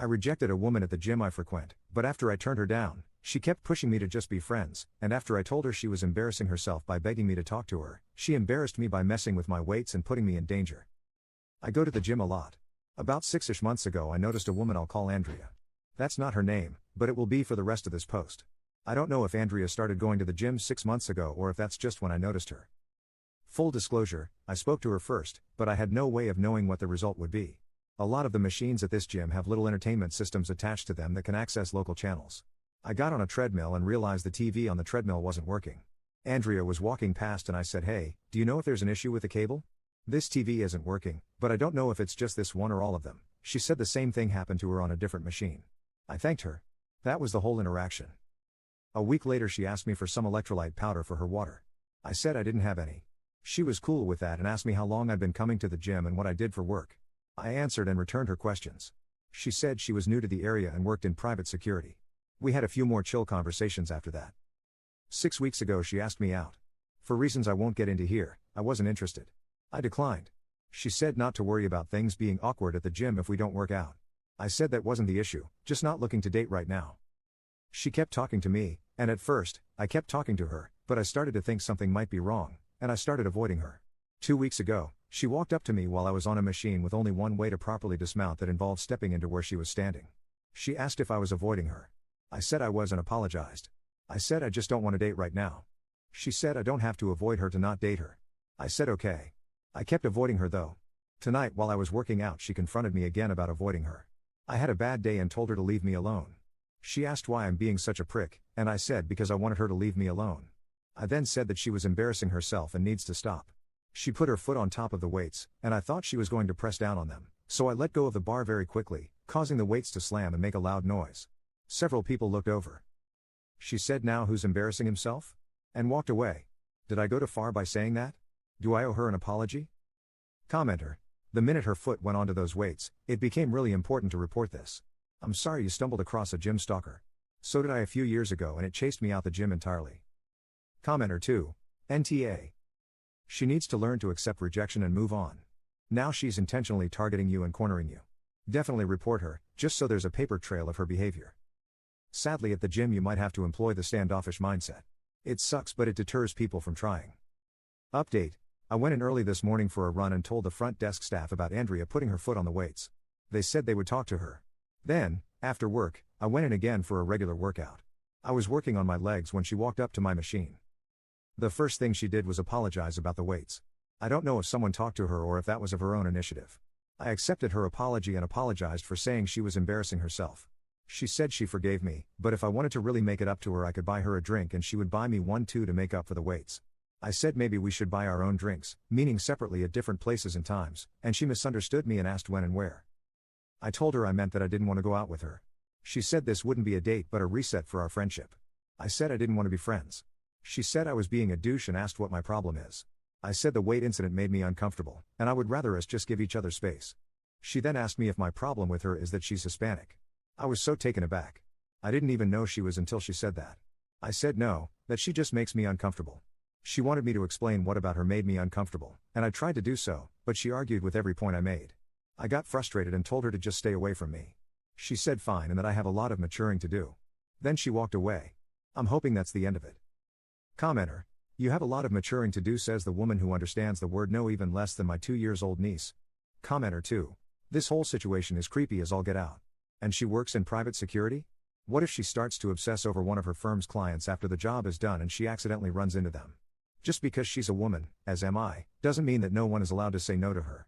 I rejected a woman at the gym I frequent, but after I turned her down, she kept pushing me to just be friends, and after I told her she was embarrassing herself by begging me to talk to her, she embarrassed me by messing with my weights and putting me in danger. I go to the gym a lot. About 6-ish months ago I noticed a woman I'll call Andrea. That's not her name, but it will be for the rest of this post. I don't know if Andrea started going to the gym 6 months ago or if that's just when I noticed her. Full disclosure, I spoke to her first, but I had no way of knowing what the result would be. A lot of the machines at this gym have little entertainment systems attached to them that can access local channels. I got on a treadmill and realized the TV on the treadmill wasn't working. Andrea was walking past and I said, "Hey, do you know if there's an issue with the cable? This TV isn't working, but I don't know if it's just this one or all of them." She said the same thing happened to her on a different machine. I thanked her. That was the whole interaction. A week later she asked me for some electrolyte powder for her water. I said I didn't have any. She was cool with that and asked me how long I'd been coming to the gym and what I did for work. I answered and returned her questions. She said she was new to the area and worked in private security. We had a few more chill conversations after that. 6 weeks ago she asked me out. For reasons I won't get into here, I wasn't interested. I declined. She said not to worry about things being awkward at the gym if we don't work out. I said that wasn't the issue, just not looking to date right now. She kept talking to me, and at first, I kept talking to her, but I started to think something might be wrong, and I started avoiding her. 2 weeks ago, she walked up to me while I was on a machine with only one way to properly dismount that involved stepping into where she was standing. She asked if I was avoiding her. I said I was and apologized. I said I just don't want to date right now. She said I don't have to avoid her to not date her. I said okay. I kept avoiding her though. Tonight while I was working out she confronted me again about avoiding her. I had a bad day and told her to leave me alone. She asked why I'm being such a prick, and I said because I wanted her to leave me alone. I then said that she was embarrassing herself and needs to stop. She put her foot on top of the weights, and I thought she was going to press down on them, so I let go of the bar very quickly, causing the weights to slam and make a loud noise. Several people looked over. She said, "Now who's embarrassing himself?" and walked away. Did I go too far by saying that? Do I owe her an apology? Commenter. The minute her foot went onto those weights, it became really important to report this. I'm sorry you stumbled across a gym stalker. So did I a few years ago and it chased me out the gym entirely. Commenter 2. NTA. She needs to learn to accept rejection and move on. Now she's intentionally targeting you and cornering you. Definitely report her, just so there's a paper trail of her behavior. Sadly at the gym you might have to employ the standoffish mindset. It sucks but it deters people from trying. Update. I went in early this morning for a run and told the front desk staff about Andrea putting her foot on the weights. They said they would talk to her. Then, after work, I went in again for a regular workout. I was working on my legs when she walked up to my machine. The first thing she did was apologize about the weights. I don't know if someone talked to her or if that was of her own initiative. I accepted her apology and apologized for saying she was embarrassing herself. She said she forgave me, but if I wanted to really make it up to her I could buy her a drink and she would buy me one too to make up for the weights. I said maybe we should buy our own drinks, meaning separately at different places and times, and she misunderstood me and asked when and where. I told her I meant that I didn't want to go out with her. She said this wouldn't be a date but a reset for our friendship. I said I didn't want to be friends. She said I was being a douche and asked what my problem is. I said the weight incident made me uncomfortable, and I would rather us just give each other space. She then asked me if my problem with her is that she's Hispanic. I was so taken aback. I didn't even know she was until she said that. I said no, that she just makes me uncomfortable. She wanted me to explain what about her made me uncomfortable, and I tried to do so, but she argued with every point I made. I got frustrated and told her to just stay away from me. She said fine and that I have a lot of maturing to do. Then she walked away. I'm hoping that's the end of it. Commenter. You have a lot of maturing to do, says the woman who understands the word no even less than my 2-year-old niece. Commenter 2. This whole situation is creepy as all get out. And she works in private security? What if she starts to obsess over one of her firm's clients after the job is done and she accidentally runs into them? Just because she's a woman, as am I, doesn't mean that no one is allowed to say no to her.